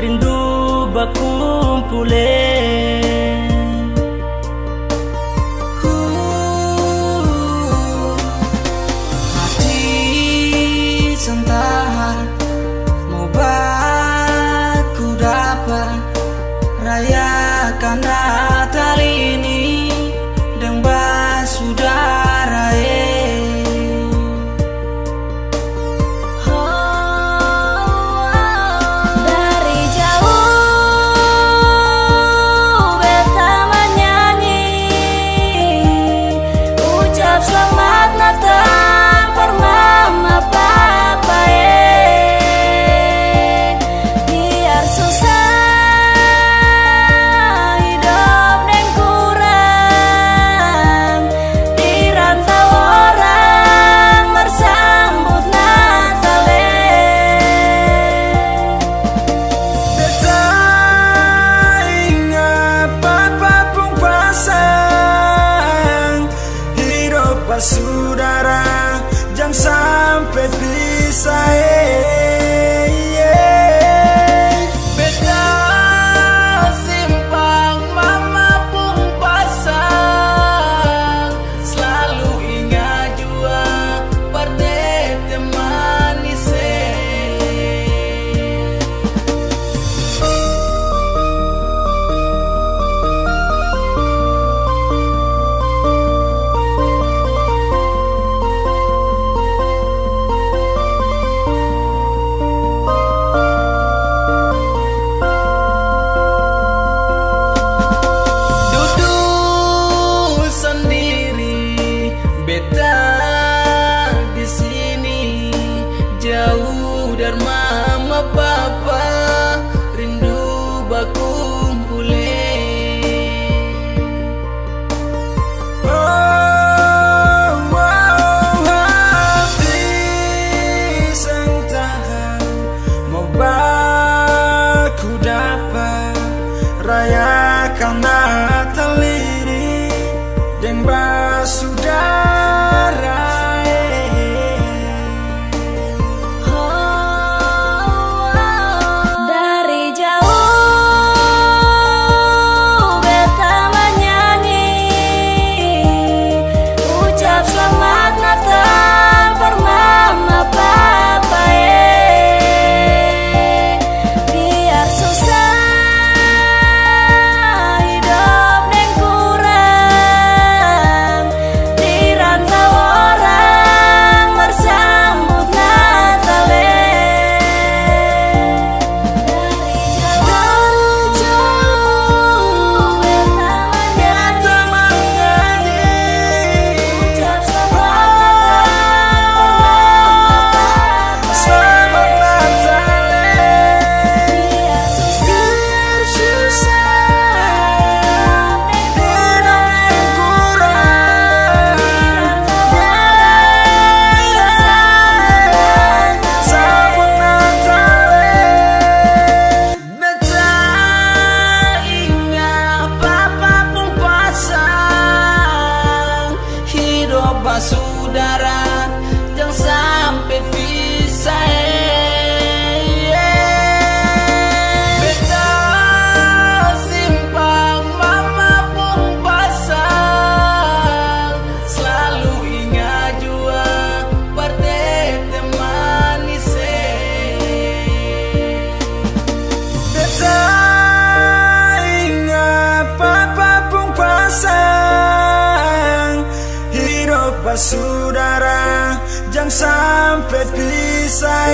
rindu bakumpule. Hati sentahar mau baku dapat rayakan Natal ini dan basudara Dari jauh beta menyanyi ucap selamat Natal per mama papa biar susah hidup dan kurang di rantau orang bersambut Natal. Beta ingat papa pun pasang hidup saudara jangan sampai pisah. Beta simpang mama pun pasang selalu ingat jua parte manis. Duduk sendiri beta di sini jauh dari mama papa rindu bakumpule. Hati sentahan mau baku dapat rayakan Natal ini dan basudara. Dari jauh beta menyanyi ucap selamat Natal per mama papa biar susah hidup dan kurang di rantau orang bersambut Natal. Dari jauh beta menyanyi ucap Selamat Natal biar susah hidup yang kurang. Selamat Natal. Beta ingat papa pun pasang hidup basudara jangan sampai pisah. Beta simpang mama pun pasang selalu ingat jua parte manis. Beta ingat papa pun pasang hidup basudara jangan sampai pisah.